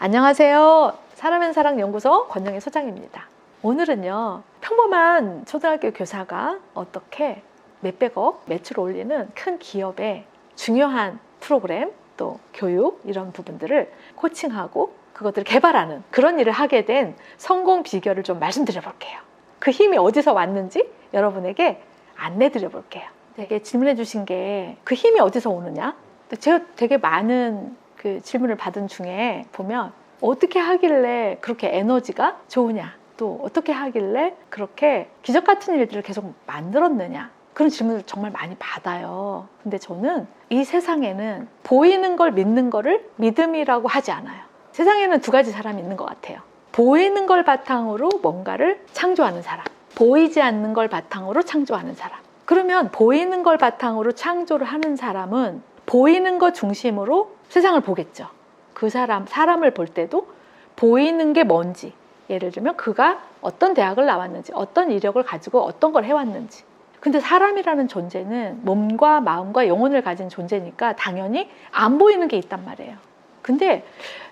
안녕하세요. 사람앤 사랑 연구소 권영희 소장입니다. 오늘은요, 평범한 초등학교 교사가 어떻게 몇백억 매출 올리는 큰 기업의 중요한 프로그램, 또 교육 이런 부분들을 코칭하고 그것들을 개발하는 그런 일을 하게 된 성공 비결을 좀 말씀드려 볼게요. 그 힘이 어디서 왔는지 여러분에게 안내 드려 볼게요. 되게 질문해 주신 게 그 힘이 어디서 오느냐? 제가 되게 많은 그 질문을 받은 중에 보면 어떻게 하길래 그렇게 에너지가 좋으냐, 또 어떻게 하길래 그렇게 기적 같은 일들을 계속 만들었느냐, 그런 질문을 정말 많이 받아요. 근데 저는 이 세상에는 보이는 걸 믿는 거를 믿음이라고 하지 않아요. 세상에는 두 가지 사람이 있는 것 같아요. 보이는 걸 바탕으로 뭔가를 창조하는 사람, 보이지 않는 걸 바탕으로 창조하는 사람. 그러면 보이는 걸 바탕으로 창조를 하는 사람은 보이는 것 중심으로 세상을 보겠죠. 그 사람을 볼 때도 보이는 게 뭔지, 예를 들면 그가 어떤 대학을 나왔는지, 어떤 이력을 가지고 어떤 걸 해왔는지. 근데 사람이라는 존재는 몸과 마음과 영혼을 가진 존재니까 당연히 안 보이는 게 있단 말이에요. 근데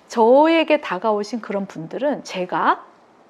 저에게 다가오신 그런 분들은 제가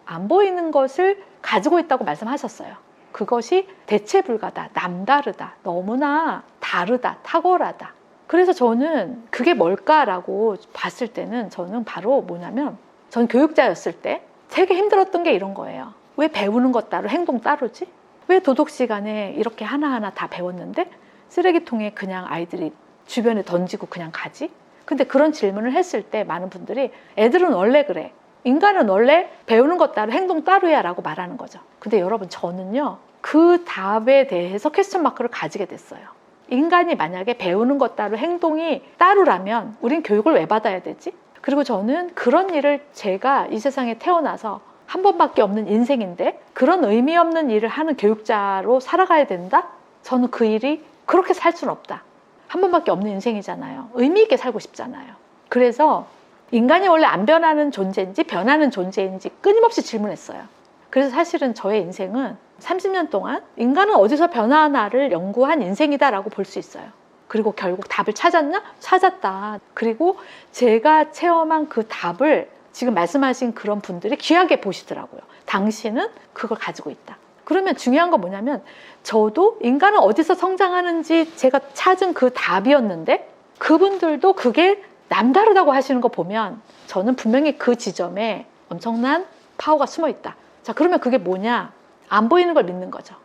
안 보이는 것을 가지고 있다고 말씀하셨어요. 그것이 대체 불가다, 남다르다, 너무나 다르다, 탁월하다. 그래서 저는 그게 뭘까라고 봤을 때는 저는 바로 뭐냐면, 전 교육자였을 때 되게 힘들었던 게 이런 거예요. 왜 배우는 것 따로 행동 따로지? 왜 도덕 시간에 이렇게 하나하나 다 배웠는데 쓰레기통에 그냥 아이들이 주변에 던지고 그냥 가지? 근데 그런 질문을 했을 때 많은 분들이 애들은 원래 그래. 인간은 원래 배우는 것 따로 행동 따로야 라고 말하는 거죠. 근데 여러분, 저는요, 그 답에 대해서 퀘스천 마크를 가지게 됐어요. 인간이 만약에 배우는 것 따로 행동이 따로라면 우린 교육을 왜 받아야 되지? 그리고 저는 그런 일을, 제가 이 세상에 태어나서 한 번밖에 없는 인생인데 그런 의미 없는 일을 하는 교육자로 살아가야 된다? 저는 그 일이 그렇게 살 수는 없다. 한 번밖에 없는 인생이잖아요. 의미 있게 살고 싶잖아요. 그래서 인간이 원래 안 변하는 존재인지 변하는 존재인지 끊임없이 질문했어요. 그래서 사실은 저의 인생은 30년 동안 인간은 어디서 변하나를 연구한 인생이다라고 볼 수 있어요. 그리고 결국 답을 찾았나? 찾았다. 그리고 제가 체험한 그 답을 지금 말씀하신 그런 분들이 귀하게 보시더라고요. 당신은 그걸 가지고 있다. 그러면 중요한 건 뭐냐면, 저도 인간은 어디서 성장하는지 제가 찾은 그 답이었는데 그분들도 그게 남다르다고 하시는 거 보면 저는 분명히 그 지점에 엄청난 파워가 숨어 있다. 자, 그러면 그게 뭐냐? 안 보이는 걸 믿는 거죠.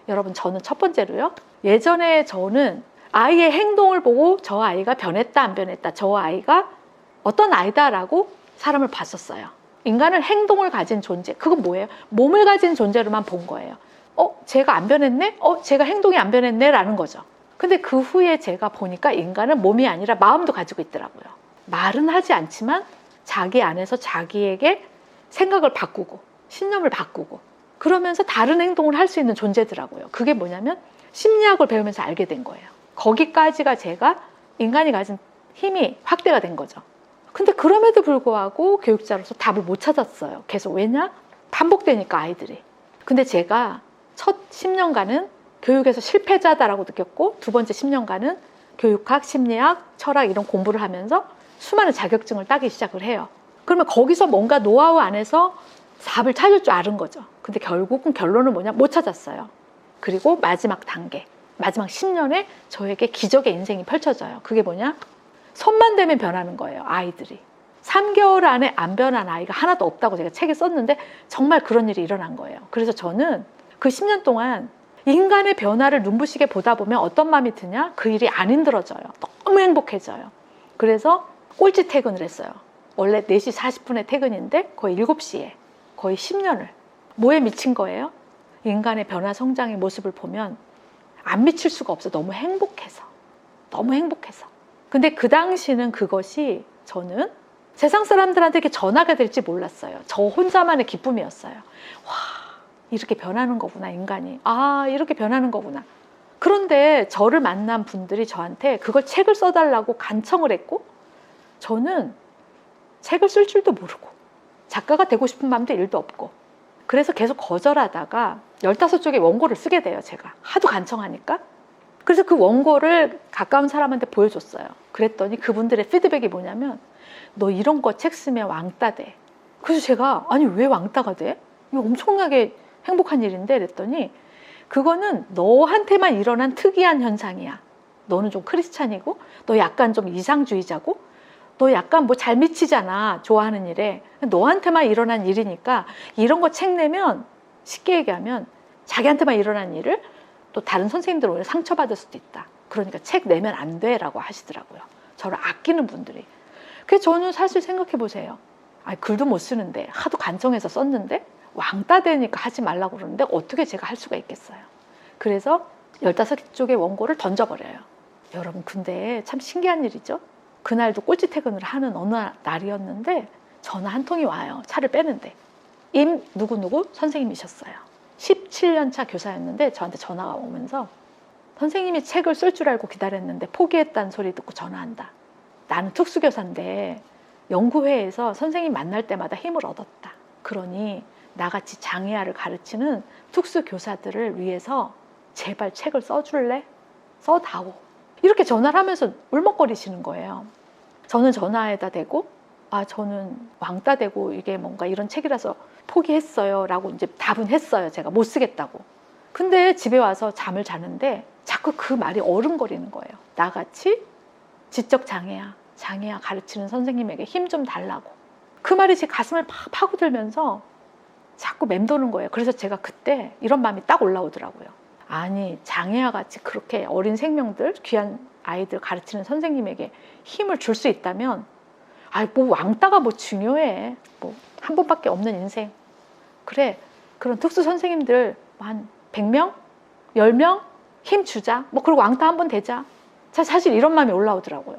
여러분, 저는 첫 번째로요, 예전에 저는 아이의 행동을 보고 저 아이가 변했다 안 변했다, 저 아이가 어떤 아이다라고 사람을 봤었어요. 인간은 행동을 가진 존재, 그건 뭐예요? 몸을 가진 존재로만 본 거예요. 쟤가 안 변했네? 쟤가 행동이 안 변했네? 라는 거죠. 근데 그 후에 제가 보니까 인간은 몸이 아니라 마음도 가지고 있더라고요. 말은 하지 않지만 자기 안에서 자기에게 생각을 바꾸고 신념을 바꾸고 그러면서 다른 행동을 할 수 있는 존재더라고요. 그게 뭐냐면 심리학을 배우면서 알게 된 거예요. 거기까지가 제가 인간이 가진 힘이 확대가 된 거죠. 근데 그럼에도 불구하고 교육자로서 답을 못 찾았어요. 계속. 왜냐? 반복되니까 아이들이. 근데 제가 첫 10년간은 교육에서 실패자다라고 느꼈고, 두 번째 10년간은 교육학, 심리학, 철학 이런 공부를 하면서 수많은 자격증을 따기 시작을 해요. 그러면 거기서 뭔가 노하우 안에서 답을 찾을 줄 아는 거죠. 근데 결국은 결론은 뭐냐? 못 찾았어요. 그리고 마지막 단계, 마지막 10년에 저에게 기적의 인생이 펼쳐져요. 그게 뭐냐? 손만 대면 변하는 거예요, 아이들이. 3개월 안에 안 변한 아이가 하나도 없다고 제가 책에 썼는데 정말 그런 일이 일어난 거예요. 그래서 저는 그 10년 동안 인간의 변화를 눈부시게 보다 보면 어떤 마음이 드냐? 그 일이 안 힘들어져요. 너무 행복해져요. 그래서 꼴찌 퇴근을 했어요. 원래 4시 40분에 퇴근인데 거의 7시에 거의 10년을. 뭐에 미친 거예요? 인간의 변화 성장의 모습을 보면 안 미칠 수가 없어. 너무 행복해서. 너무 행복해서. 근데 그 당시는 그것이 저는 세상 사람들한테 이렇게 전하게 될지 몰랐어요. 저 혼자만의 기쁨이었어요. 와, 이렇게 변하는 거구나, 인간이. 아, 이렇게 변하는 거구나. 그런데 저를 만난 분들이 저한테 그걸 책을 써달라고 간청을 했고, 저는 책을 쓸 줄도 모르고 작가가 되고 싶은 마음도 1도 없고, 그래서 계속 거절하다가 15쪽의 원고를 쓰게 돼요. 제가 하도 간청하니까. 그래서 그 원고를 가까운 사람한테 보여줬어요. 그랬더니 그분들의 피드백이 뭐냐면, 너 이런 거 책 쓰면 왕따 돼. 그래서 제가 아니 왜 왕따가 돼? 이거 엄청나게 행복한 일인데 그랬더니 그거는 너한테만 일어난 특이한 현상이야. 너는 좀 크리스찬이고 너 약간 좀 이상주의자고 너 약간 뭐 잘 미치잖아. 좋아하는 일에. 너한테만 일어난 일이니까 이런 거 책 내면 쉽게 얘기하면 자기한테만 일어난 일을 또 다른 선생님들 오히려 상처받을 수도 있다. 그러니까 책 내면 안 돼라고 하시더라고요. 저를 아끼는 분들이. 그래서 저는 사실 생각해 보세요. 아니, 글도 못 쓰는데 하도 간청해서 썼는데 왕따 되니까 하지 말라고 그러는데 어떻게 제가 할 수가 있겠어요. 그래서 15쪽의 원고를 던져버려요. 여러분 근데 참 신기한 일이죠. 그날도 꼴찌 퇴근을 하는 어느 날이었는데 전화 한 통이 와요. 차를 빼는데 임 누구누구 선생님이셨어요. 17년 차 교사였는데 저한테 전화가 오면서 선생님이 책을 쓸 줄 알고 기다렸는데 포기했다는 소리 듣고 전화한다. 나는 특수교사인데 연구회에서 선생님 만날 때마다 힘을 얻었다. 그러니 나같이 장애아를 가르치는 특수교사들을 위해서 제발 책을 써줄래? 써다오. 이렇게 전화를 하면서 울먹거리시는 거예요. 저는 전화에다 대고 저는 왕따 되고 이게 뭔가 이런 책이라서 포기했어요 라고 이제 답은 했어요. 제가 못 쓰겠다고. 근데 집에 와서 잠을 자는데 자꾸 그 말이 어른거리는 거예요. 나같이 지적 장애아 가르치는 선생님에게 힘 좀 달라고. 그 말이 제 가슴을 팍 파고들면서 자꾸 맴도는 거예요. 그래서 제가 그때 이런 마음이 딱 올라오더라고요. 아니 장애아 같이 그렇게 어린 생명들, 귀한 아이들 가르치는 선생님에게 힘을 줄 수 있다면 뭐 왕따가 뭐 중요해. 뭐 한 번밖에 없는 인생. 그래 그런 특수 선생님들 한 100명? 10명? 힘 주자. 뭐 그리고 왕따 한 번 되자. 사실 이런 마음이 올라오더라고요.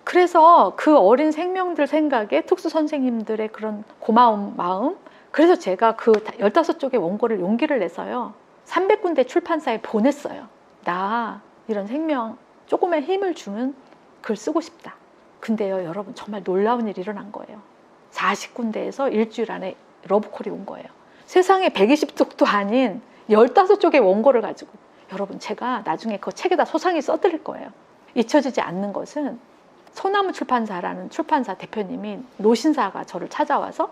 그래서 그 어린 생명들 생각에 특수 선생님들의 그런 고마운 마음, 그래서 제가 그 15쪽의 원고를 용기를 내서요 300군데 출판사에 보냈어요. 나 이런 생명 조금의 힘을 주는 글 쓰고 싶다. 근데요 여러분 정말 놀라운 일이 일어난 거예요. 40군데에서 일주일 안에 러브콜이 온 거예요. 세상에 120쪽도 아닌 15쪽의 원고를 가지고. 여러분 제가 나중에 그 책에다 소상히 써드릴 거예요. 잊혀지지 않는 것은 소나무 출판사라는 출판사 대표님이 노신사가 저를 찾아와서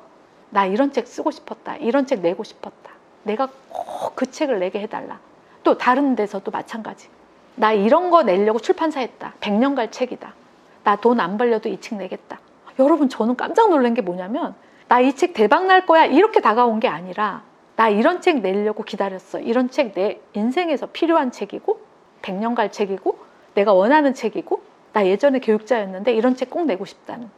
나 이런 책 쓰고 싶었다. 이런 책 내고 싶었다. 내가 꼭 그 책을 내게 해달라. 또 다른 데서도 마찬가지. 나 이런 거 내려고 출판사 했다. 100년 갈 책이다. 나 돈 안 벌려도 이 책 내겠다. 여러분 저는 깜짝 놀란 게 뭐냐면 나 이 책 대박 날 거야 이렇게 다가온 게 아니라 나 이런 책 내려고 기다렸어. 이런 책 내 인생에서 필요한 책이고 100년 갈 책이고 내가 원하는 책이고 나 예전에 교육자였는데 이런 책 꼭 내고 싶다는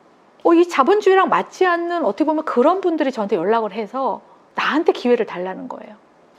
이 자본주의랑 맞지 않는 어떻게 보면 그런 분들이 저한테 연락을 해서 나한테 기회를 달라는 거예요.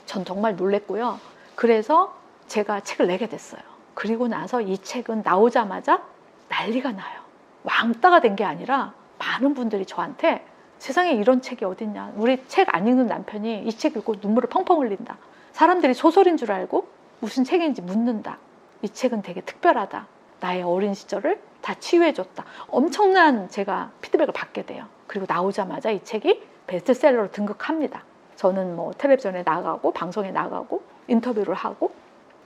전 정말 놀랬고요. 그래서 제가 책을 내게 됐어요. 그리고 나서 이 책은 나오자마자 난리가 나요. 왕따가 된 게 아니라 많은 분들이 저한테 세상에 이런 책이 어딨냐. 우리 책 안 읽는 남편이 이 책 읽고 눈물을 펑펑 흘린다. 사람들이 소설인 줄 알고 무슨 책인지 묻는다. 이 책은 되게 특별하다. 나의 어린 시절을 다 치유해줬다. 엄청난 제가 피드백을 받게 돼요. 그리고 나오자마자 이 책이 베스트셀러로 등극합니다. 저는 뭐 텔레비전에 나가고 방송에 나가고 인터뷰를 하고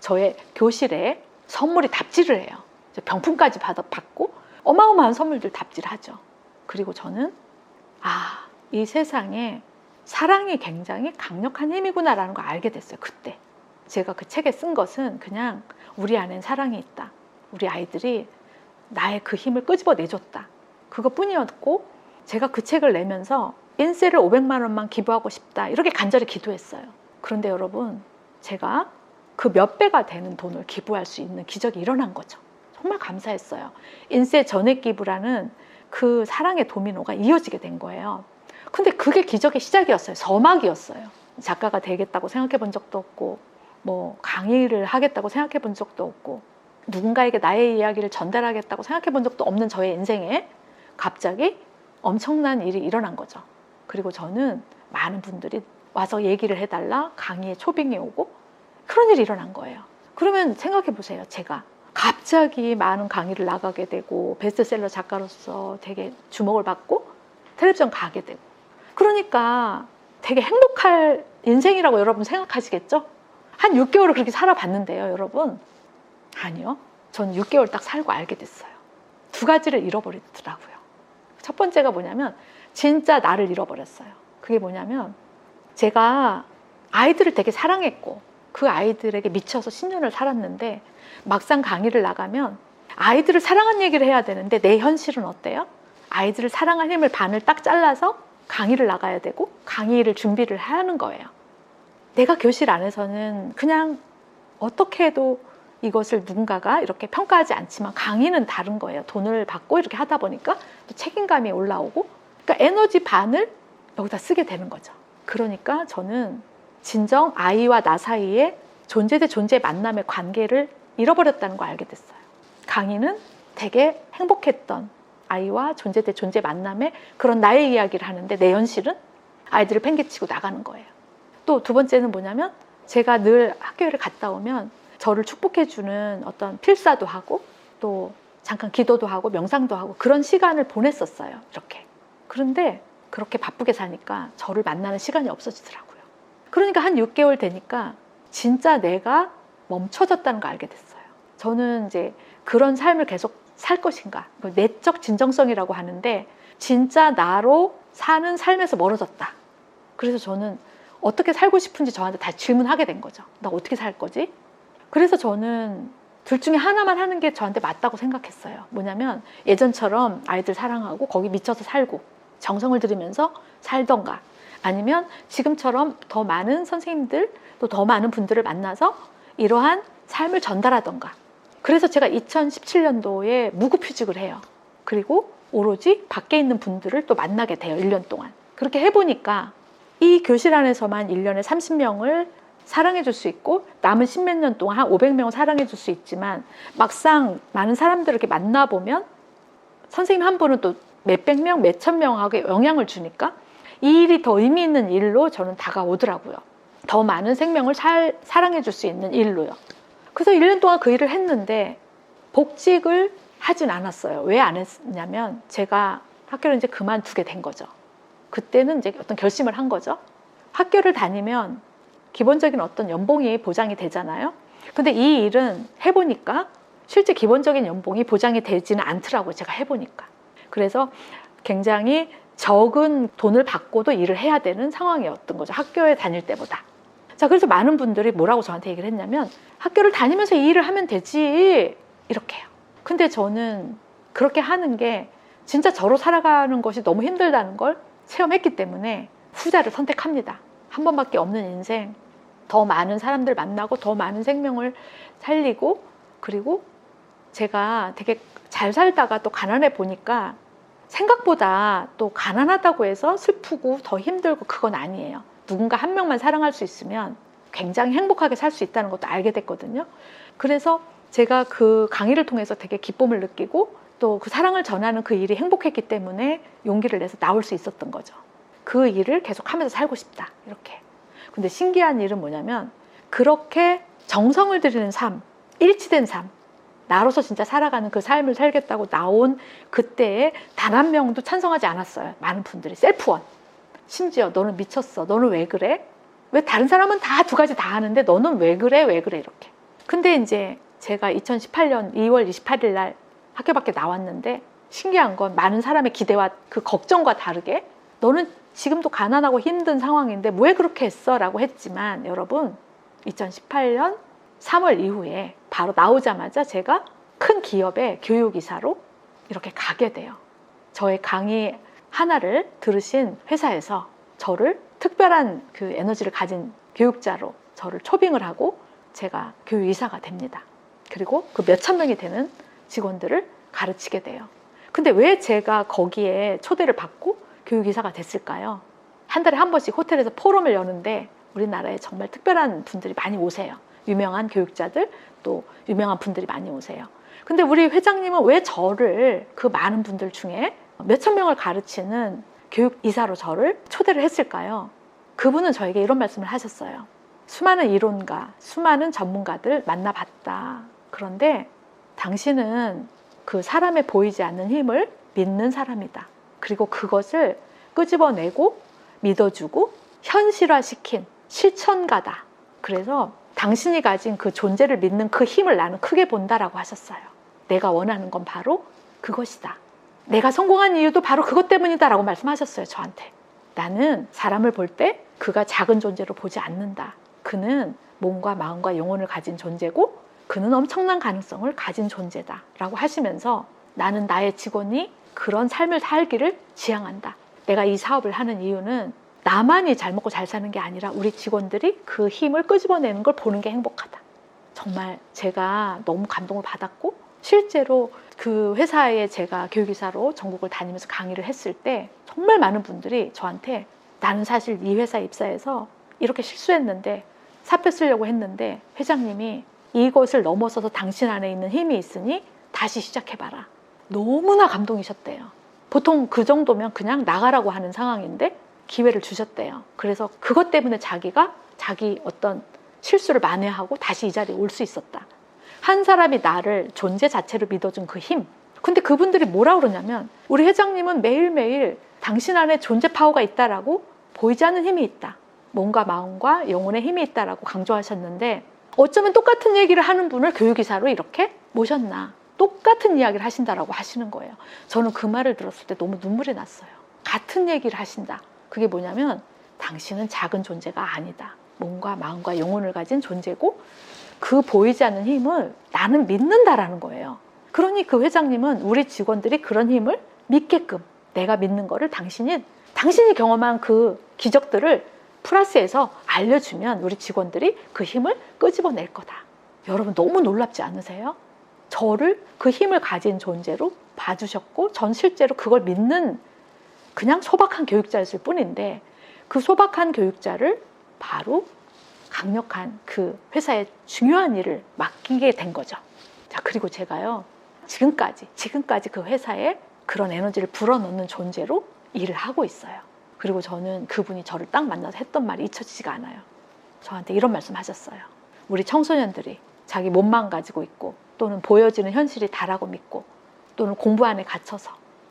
저의 교실에 선물이 답지를 해요. 병품까지 받고 어마어마한 선물들 답지를 하죠. 그리고 저는 이 세상에 사랑이 굉장히 강력한 힘이구나라는 걸 알게 됐어요. 그때 제가 그 책에 쓴 것은 그냥 우리 안엔 사랑이 있다. 우리 아이들이 나의 그 힘을 끄집어내줬다. 그것뿐이었고 제가 그 책을 내면서 인세를 500만 원만 기부하고 싶다. 이렇게 간절히 기도했어요. 그런데 여러분 제가 그 몇 배가 되는 돈을 기부할 수 있는 기적이 일어난 거죠. 정말 감사했어요. 인세 전액 기부라는 그 사랑의 도미노가 이어지게 된 거예요. 근데 그게 기적의 시작이었어요. 서막이었어요. 작가가 되겠다고 생각해 본 적도 없고 뭐 강의를 하겠다고 생각해 본 적도 없고 누군가에게 나의 이야기를 전달하겠다고 생각해 본 적도 없는 저의 인생에 갑자기 엄청난 일이 일어난 거죠. 그리고 저는 많은 분들이 와서 얘기를 해달라 강의에 초빙이 오고 그런 일이 일어난 거예요. 그러면 생각해 보세요. 제가 갑자기 많은 강의를 나가게 되고 베스트셀러 작가로서 되게 주목을 받고 텔레비전 가게 되고 그러니까 되게 행복할 인생이라고 여러분 생각하시겠죠? 한 6개월을 그렇게 살아봤는데요, 여러분. 아니요. 전 6개월 딱 살고 알게 됐어요. 두 가지를 잃어버리더라고요. 첫 번째가 뭐냐면 진짜 나를 잃어버렸어요. 그게 뭐냐면 제가 아이들을 되게 사랑했고 그 아이들에게 미쳐서 10년을 살았는데 막상 강의를 나가면 아이들을 사랑한 얘기를 해야 되는데 내 현실은 어때요? 아이들을 사랑할 힘을 반을 딱 잘라서 강의를 나가야 되고 강의를 준비를 하는 거예요. 내가 교실 안에서는 그냥 어떻게 해도 이것을 누군가가 이렇게 평가하지 않지만 강의는 다른 거예요. 돈을 받고 이렇게 하다 보니까 또 책임감이 올라오고 그러니까 에너지 반을 여기다 쓰게 되는 거죠. 그러니까 저는 진정 아이와 나 사이에 존재 대 존재의 만남의 관계를 잃어버렸다는 걸 알게 됐어요. 강의는 되게 행복했던 아이와 존재 대 존재 만남의 그런 나의 이야기를 하는데 내 현실은 아이들을 팽개치고 나가는 거예요. 또 두 번째는 뭐냐면 제가 늘 학교를 갔다 오면 저를 축복해주는 어떤 필사도 하고 또 잠깐 기도도 하고 명상도 하고 그런 시간을 보냈었어요. 이렇게. 그런데 그렇게 바쁘게 사니까 저를 만나는 시간이 없어지더라고요. 그러니까 한 6개월 되니까 진짜 내가 멈춰졌다는 걸 알게 됐어요. 저는 이제 그런 삶을 계속 살 것인가, 내적 진정성이라고 하는데 진짜 나로 사는 삶에서 멀어졌다. 그래서 저는 어떻게 살고 싶은지 저한테 다시 질문하게 된 거죠. 나 어떻게 살 거지? 그래서 저는 둘 중에 하나만 하는 게 저한테 맞다고 생각했어요. 뭐냐면 예전처럼 아이들 사랑하고 거기 미쳐서 살고 정성을 들이면서 살던가 아니면 지금처럼 더 많은 선생님들 또 더 많은 분들을 만나서 이러한 삶을 전달하던가. 그래서 제가 2017년도에 무급휴직을 해요. 그리고 오로지 밖에 있는 분들을 또 만나게 돼요. 1년 동안. 그렇게 해보니까 이 교실 안에서만 1년에 30명을 사랑해 줄 수 있고 남은 10몇 년 동안 한 500명을 사랑해 줄 수 있지만 막상 많은 사람들을 이렇게 만나보면 선생님 한 분은 또 몇백 명, 몇천 명하고 영향을 주니까 이 일이 더 의미 있는 일로 저는 다가오더라고요. 더 많은 생명을 사랑해 줄 수 있는 일로요. 그래서 1년 동안 그 일을 했는데 복직을 하진 않았어요. 왜 안 했냐면 제가 학교를 이제 그만두게 된 거죠. 그때는 이제 어떤 결심을 한 거죠. 학교를 다니면 기본적인 어떤 연봉이 보장이 되잖아요. 근데 이 일은 해보니까 실제 기본적인 연봉이 보장이 되지는 않더라고요. 제가 해보니까. 그래서 굉장히 적은 돈을 받고도 일을 해야 되는 상황이었던 거죠. 학교에 다닐 때보다. 자, 그래서 많은 분들이 뭐라고 저한테 얘기를 했냐면 학교를 다니면서 이 일을 하면 되지 이렇게요. 근데 저는 그렇게 하는 게 진짜 저로 살아가는 것이 너무 힘들다는 걸 체험했기 때문에 후자를 선택합니다. 한 번밖에 없는 인생, 더 많은 사람들 만나고 더 많은 생명을 살리고 그리고 제가 되게 잘 살다가 또 가난해 보니까 생각보다 또 가난하다고 해서 슬프고 더 힘들고 그건 아니에요. 누군가 한 명만 사랑할 수 있으면 굉장히 행복하게 살 수 있다는 것도 알게 됐거든요. 그래서 제가 그 강의를 통해서 되게 기쁨을 느끼고 또 그 사랑을 전하는 그 일이 행복했기 때문에 용기를 내서 나올 수 있었던 거죠. 그 일을 계속 하면서 살고 싶다 이렇게. 근데 신기한 일은 뭐냐면 그렇게 정성을 들이는 삶, 일치된 삶, 나로서 진짜 살아가는 그 삶을 살겠다고 나온 그때에 단 한 명도 찬성하지 않았어요. 많은 분들이 셀프원. 심지어 너는 미쳤어. 너는 왜 그래? 왜 다른 사람은 다 두 가지 다 하는데 너는 왜 그래? 왜 그래? 이렇게. 근데 이제 제가 2018년 2월 28일 날 학교 밖에 나왔는데 신기한 건 많은 사람의 기대와 그 걱정과 다르게 너는 지금도 가난하고 힘든 상황인데 왜 그렇게 했어? 라고 했지만 여러분 2018년 3월 이후에 바로 나오자마자 제가 큰 기업의 교육이사로 이렇게 가게 돼요. 저의 강의 하나를 들으신 회사에서 저를 특별한 그 에너지를 가진 교육자로 저를 초빙을 하고 제가 교육이사가 됩니다. 그리고 그 몇천 명이 되는 직원들을 가르치게 돼요. 근데 왜 제가 거기에 초대를 받고 교육이사가 됐을까요? 한 달에 한 번씩 호텔에서 포럼을 여는데 우리나라에 정말 특별한 분들이 많이 오세요. 유명한 교육자들 또 유명한 분들이 많이 오세요. 근데 우리 회장님은 왜 저를 그 많은 분들 중에 몇천 명을 가르치는 교육이사로 저를 초대를 했을까요? 그분은 저에게 이런 말씀을 하셨어요. 수많은 이론가, 수많은 전문가들 만나봤다. 그런데 당신은 그 사람의 보이지 않는 힘을 믿는 사람이다. 그리고 그것을 끄집어내고 믿어주고 현실화시킨 실천가다. 그래서 당신이 가진 그 존재를 믿는 그 힘을 나는 크게 본다라고 하셨어요. 내가 원하는 건 바로 그것이다. 내가 성공한 이유도 바로 그것 때문이다 라고 말씀하셨어요. 저한테. 나는 사람을 볼 때 그가 작은 존재로 보지 않는다. 그는 몸과 마음과 영혼을 가진 존재고 그는 엄청난 가능성을 가진 존재다 라고 하시면서 나는 나의 직원이 그런 삶을 살기를 지향한다. 내가 이 사업을 하는 이유는 나만이 잘 먹고 잘 사는 게 아니라 우리 직원들이 그 힘을 끄집어내는 걸 보는 게 행복하다. 정말 제가 너무 감동을 받았고 실제로 그 회사에 제가 교육이사로 전국을 다니면서 강의를 했을 때 정말 많은 분들이 저한테 나는 사실 이 회사에 입사해서 이렇게 실수했는데 사표 쓰려고 했는데 회장님이 이것을 넘어서서 당신 안에 있는 힘이 있으니 다시 시작해봐라. 너무나 감동이셨대요. 보통 그 정도면 그냥 나가라고 하는 상황인데 기회를 주셨대요. 그래서 그것 때문에 자기가 자기 어떤 실수를 만회하고 다시 이 자리에 올 수 있었다. 한 사람이 나를 존재 자체로 믿어준 그 힘. 근데 그분들이 뭐라 그러냐면 우리 회장님은 매일매일 당신 안에 존재 파워가 있다라고 보이지 않는 힘이 있다. 몸과 마음과 영혼의 힘이 있다라고 강조하셨는데 어쩌면 똑같은 얘기를 하는 분을 교육이사로 이렇게 모셨나. 똑같은 이야기를 하신다라고 하시는 거예요. 저는 그 말을 들었을 때 너무 눈물이 났어요. 같은 얘기를 하신다. 그게 뭐냐면 당신은 작은 존재가 아니다. 몸과 마음과 영혼을 가진 존재고 그 보이지 않는 힘을 나는 믿는다라는 거예요. 그러니 그 회장님은 우리 직원들이 그런 힘을 믿게끔 내가 믿는 거를 당신이 경험한 그 기적들을 플러스해서 알려주면 우리 직원들이 그 힘을 끄집어낼 거다. 여러분 너무 놀랍지 않으세요? 저를 그 힘을 가진 존재로 봐주셨고 전 실제로 그걸 믿는 그냥 소박한 교육자였을 뿐인데 그 소박한 교육자를 바로 강력한 그 회사의 중요한 일을 맡기게 된 거죠. 자, 그리고 제가요 지금까지 그 회사에 그런 에너지를 불어넣는 존재로 일을 하고 있어요. 그리고 저는 그분이 저를 딱 만나서 했던 말이 잊혀지지가 않아요. 저한테 이런 말씀 하셨어요. 우리 청소년들이 자기 몸만 가지고 있고 또는 보여지는 현실이 다라고 믿고 또는 공부 안에 갇혀서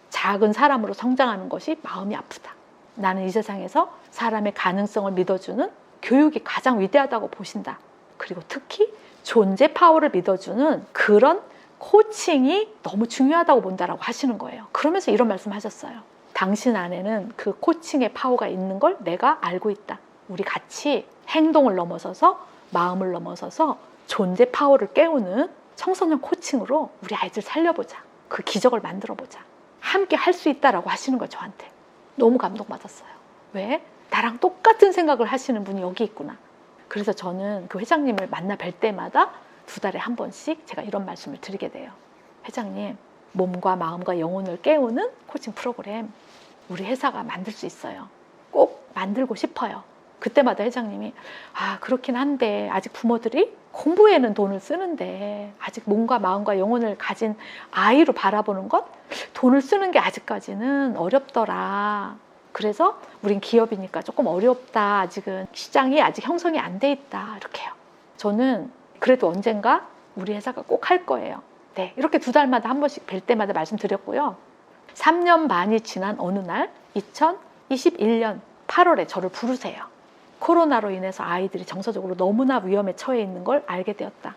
작은 사람으로 성장하는 것이 마음이 아프다. 나는 이 세상에서 사람의 가능성을 믿어주는 교육이 가장 위대하다고 보신다. 그리고 특히 존재 파워를 믿어주는 그런 코칭이 너무 중요하다고 본다라고 하시는 거예요. 그러면서 이런 말씀 하셨어요. 당신 안에는 그 코칭의 파워가 있는 걸 내가 알고 있다. 우리 같이 행동을 넘어서서 마음을 넘어서서 존재 파워를 깨우는 청소년 코칭으로 우리 아이들 살려보자. 그 기적을 만들어보자. 함께 할 수 있다라고 하시는 거예요. 저한테. 너무 감동받았어요. 왜? 나랑 똑같은 생각을 하시는 분이 여기 있구나. 그래서 저는 그 회장님을 만나 뵐 때마다 2달에 한 번씩 제가 이런 말씀을 드리게 돼요. 회장님, 몸과 마음과 영혼을 깨우는 코칭 프로그램 우리 회사가 만들 수 있어요. 꼭 만들고 싶어요. 그때마다 회장님이 그렇긴 한데 아직 부모들이 공부에는 돈을 쓰는데 아직 몸과 마음과 영혼을 가진 아이로 바라보는 것 돈을 쓰는 게 아직까지는 어렵더라. 그래서 우린 기업이니까 조금 어렵다. 아직은 시장이 아직 형성이 안 돼 있다. 이렇게요. 저는 그래도 언젠가 우리 회사가 꼭 할 거예요. 네, 이렇게 2달마다 한 번씩 뵐 때마다 말씀드렸고요. 3년 반이 지난 어느 날 2021년 8월에 저를 부르세요. 코로나로 인해서 아이들이 정서적으로 너무나 위험에 처해 있는 걸 알게 되었다.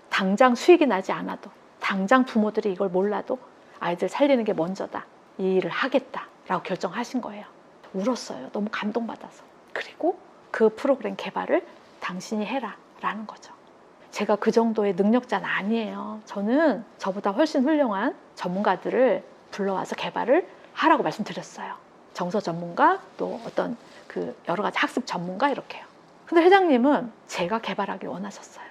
당장 수익이 나지 않아도 당장 부모들이 이걸 몰라도 아이들 살리는 게 먼저다. 이 일을 하겠다라고 결정하신 거예요. 울었어요. 너무 감동받아서. 그리고 그 프로그램 개발을 당신이 해라 라는 거죠. 제가 그 정도의 능력자는 아니에요. 저는 저보다 훨씬 훌륭한 전문가들을 불러와서 개발을 하라고 말씀드렸어요. 정서 전문가, 또 어떤 그 여러 가지 학습 전문가 이렇게요. 근데 회장님은 제가 개발하길 원하셨어요.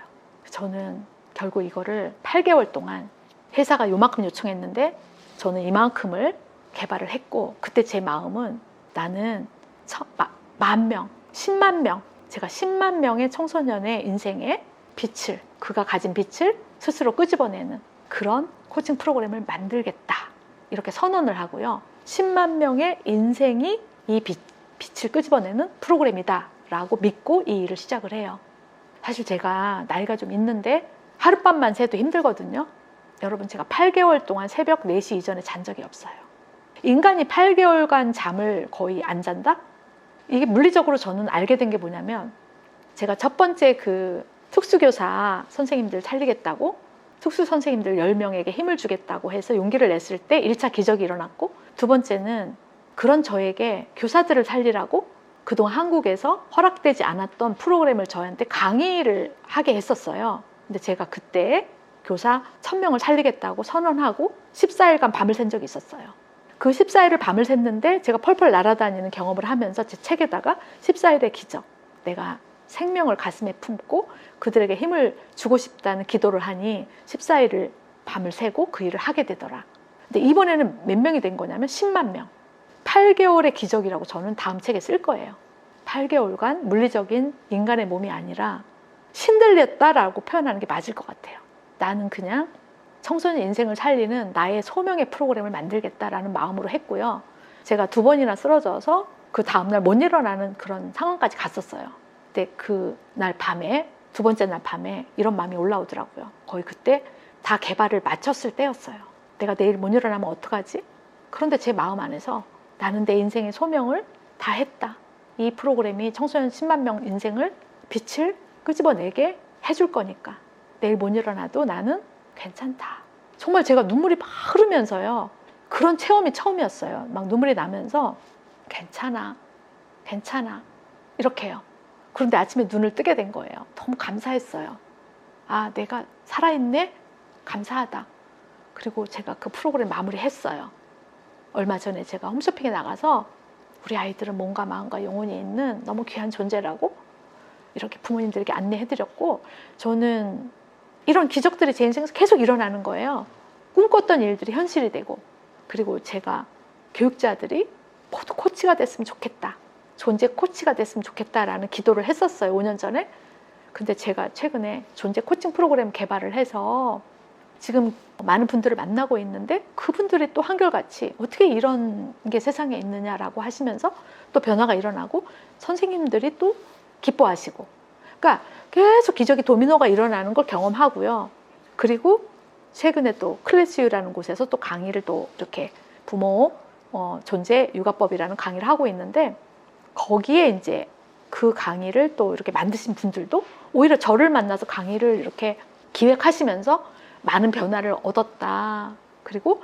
저는 결국 이거를 8개월 동안 회사가 요만큼 요청했는데 저는 이만큼을 개발을 했고 그때 제 마음은 나는 10,000명, 10만 명 제가 10만 명의 청소년의 인생에 빛을 그가 가진 빛을 스스로 끄집어내는 그런 코칭 프로그램을 만들겠다 이렇게 선언을 하고요. 10만 명의 인생이 이 빛을 끄집어내는 프로그램이다 라고 믿고 이 일을 시작을 해요. 사실 제가 나이가 좀 있는데 하룻밤만 새도 힘들거든요. 여러분 제가 8개월 동안 새벽 4시 이전에 잔 적이 없어요. 인간이 8개월간 잠을 거의 안 잔다? 이게 물리적으로 저는 알게 된 게 뭐냐면 제가 첫 번째 그 특수교사 선생님들 살리겠다고 특수 선생님들 10명에게 힘을 주겠다고 해서 용기를 냈을 때 1차 기적이 일어났고, 두 번째는 그런 저에게 교사들을 살리라고 그동안 한국에서 허락되지 않았던 프로그램을 저한테 강의를 하게 했었어요. 근데 제가 그때 교사 1000명을 살리겠다고 선언하고 14일간 밤을 샌 적이 있었어요. 그 14일을 밤을 샜는데 제가 펄펄 날아다니는 경험을 하면서 제 책에다가 14일의 기적, 내가 생명을 가슴에 품고 그들에게 힘을 주고 싶다는 기도를 하니 14일을 밤을 새고 그 일을 하게 되더라. 근데 이번에는 몇 명이 된 거냐면 10만 명. 8개월의 기적이라고 저는 다음 책에 쓸 거예요. 8개월간 물리적인 인간의 몸이 아니라 신들렸다라고 표현하는 게 맞을 것 같아요. 나는 그냥 청소년 인생을 살리는 나의 소명의 프로그램을 만들겠다라는 마음으로 했고요. 제가 2번이나 쓰러져서 그 다음날 못 일어나는 그런 상황까지 갔었어요. 근데 그날 밤에, 2번째 날 밤에 이런 마음이 올라오더라고요. 거의 그때 다 개발을 마쳤을 때였어요. 내가 내일 못 일어나면 어떡하지? 그런데 제 마음 안에서 나는 내 인생의 소명을 다 했다. 이 프로그램이 청소년 10만 명 인생을 빛을 끄집어내게 해줄 거니까 내일 못 일어나도 나는 괜찮다. 정말 제가 눈물이 막 흐르면서요. 그런 체험이 처음이었어요. 막 눈물이 나면서 괜찮아, 괜찮아 이렇게 해요. 그런데 아침에 눈을 뜨게 된 거예요. 너무 감사했어요. 아, 내가 살아있네? 감사하다. 그리고 제가 그 프로그램 마무리했어요. 얼마 전에 제가 홈쇼핑에 나가서 우리 아이들은 몸과 마음과 영혼이 있는 너무 귀한 존재라고 이렇게 부모님들에게 안내해드렸고, 저는 이런 기적들이 제 인생에서 계속 일어나는 거예요. 꿈꿨던 일들이 현실이 되고, 그리고 제가 교육자들이 모두 코치가 됐으면 좋겠다, 존재 코치가 됐으면 좋겠다라는 기도를 했었어요, 5년 전에. 근데 제가 최근에 존재 코칭 프로그램 개발을 해서 지금 많은 분들을 만나고 있는데, 그분들이 또 한결같이 어떻게 이런 게 세상에 있느냐라고 하시면서 또 변화가 일어나고 선생님들이 또 기뻐하시고, 그러니까 계속 기적이 도미노가 일어나는 걸 경험하고요. 그리고 최근에 또 클래스유라는 곳에서 또 강의를 또 이렇게 부모 존재 육아법이라는 강의를 하고 있는데, 거기에 이제 그 강의를 또 이렇게 만드신 분들도 오히려 저를 만나서 강의를 이렇게 기획하시면서 많은 변화를 얻었다. 그리고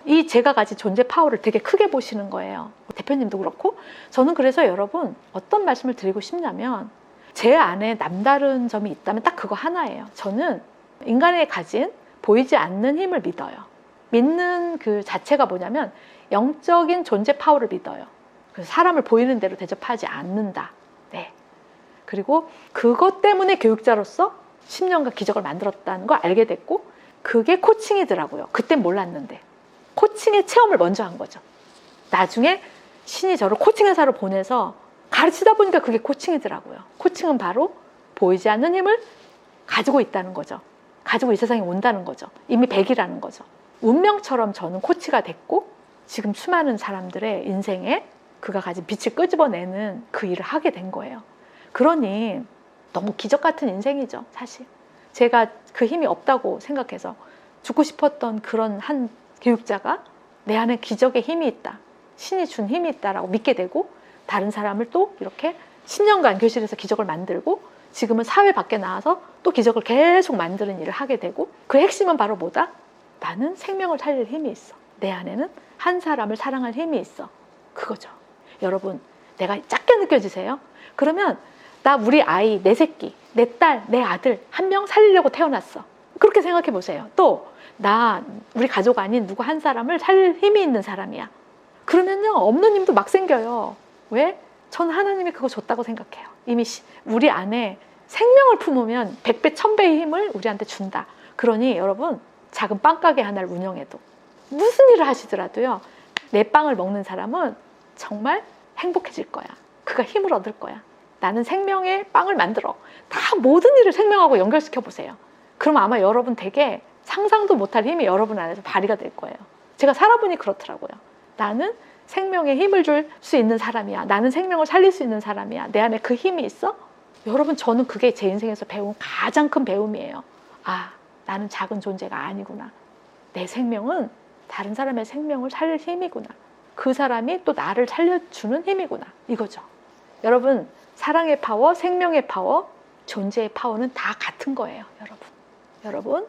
이 제가 가진 존재 파워를 되게 크게 보시는 거예요. 대표님도 그렇고. 저는 그래서 여러분 어떤 말씀을 드리고 싶냐면, 제 안에 남다른 점이 있다면 딱 그거 하나예요. 저는 인간이 가진 보이지 않는 힘을 믿어요. 믿는 그 자체가 뭐냐면 영적인 존재 파워를 믿어요. 그래서 사람을 보이는 대로 대접하지 않는다. 네. 그리고 그것 때문에 교육자로서 10년간 기적을 만들었다는 걸 알게 됐고, 그게 코칭이더라고요. 그땐 몰랐는데 코칭의 체험을 먼저 한 거죠. 나중에 신이 저를 코칭 회사로 보내서 가르치다 보니까 그게 코칭이더라고요. 코칭은 바로 보이지 않는 힘을 가지고 있다는 거죠. 가지고 이 세상에 온다는 거죠. 이미 100이라는 거죠. 운명처럼 저는 코치가 됐고, 지금 수많은 사람들의 인생에 그가 가진 빛을 끄집어내는 그 일을 하게 된 거예요. 그러니 너무 기적 같은 인생이죠, 사실. 제가 그 힘이 없다고 생각해서 죽고 싶었던 그런 한 교육자가 내 안에 기적의 힘이 있다, 신이 준 힘이 있다라고 믿게 되고, 다른 사람을 또 이렇게 10년간 교실에서 기적을 만들고, 지금은 사회 밖에 나와서 또 기적을 계속 만드는 일을 하게 되고, 그 핵심은 바로 뭐다? 나는 생명을 살릴 힘이 있어. 내 안에는 한 사람을 사랑할 힘이 있어. 그거죠. 여러분, 내가 작게 느껴지세요? 그러면 나 우리 아이, 내 새끼, 내 딸, 내 아들 한 명 살리려고 태어났어. 그렇게 생각해 보세요. 또 나 우리 가족 아닌 누구 한 사람을 살릴 힘이 있는 사람이야. 그러면요, 없는 힘도 막 생겨요. 왜? 저는 하나님이 그거 줬다고 생각해요. 이미 우리 안에 생명을 품으면 100배, 1000배의 힘을 우리한테 준다. 그러니 여러분, 작은 빵가게 하나를 운영해도, 무슨 일을 하시더라도요, 내 빵을 먹는 사람은 정말 행복해질 거야. 그가 힘을 얻을 거야. 나는 생명의 빵을 만들어. 다 모든 일을 생명하고 연결시켜 보세요. 그럼 아마 여러분 되게 상상도 못할 힘이 여러분 안에서 발휘가 될 거예요. 제가 살아보니 그렇더라고요. 나는 생명에 힘을 줄 수 있는 사람이야. 나는 생명을 살릴 수 있는 사람이야. 내 안에 그 힘이 있어? 여러분, 저는 그게 제 인생에서 배운 가장 큰 배움이에요. 아, 나는 작은 존재가 아니구나. 내 생명은 다른 사람의 생명을 살릴 힘이구나. 그 사람이 또 나를 살려주는 힘이구나. 이거죠. 여러분, 사랑의 파워, 생명의 파워, 존재의 파워는 다 같은 거예요, 여러분.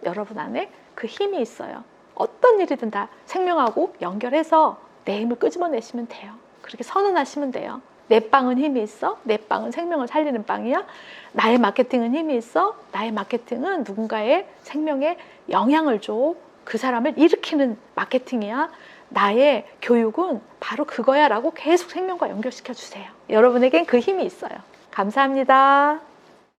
여러분 안에 그 힘이 있어요. 어떤 일이든 다 생명하고 연결해서 내 힘을 끄집어내시면 돼요. 그렇게 선언하시면 돼요. 내 빵은 힘이 있어. 내 빵은 생명을 살리는 빵이야. 나의 마케팅은 힘이 있어. 나의 마케팅은 누군가의 생명에 영향을 줘. 그 사람을 일으키는 마케팅이야. 나의 교육은 바로 그거야 라고 계속 생명과 연결시켜 주세요. 여러분에겐 그 힘이 있어요. 감사합니다.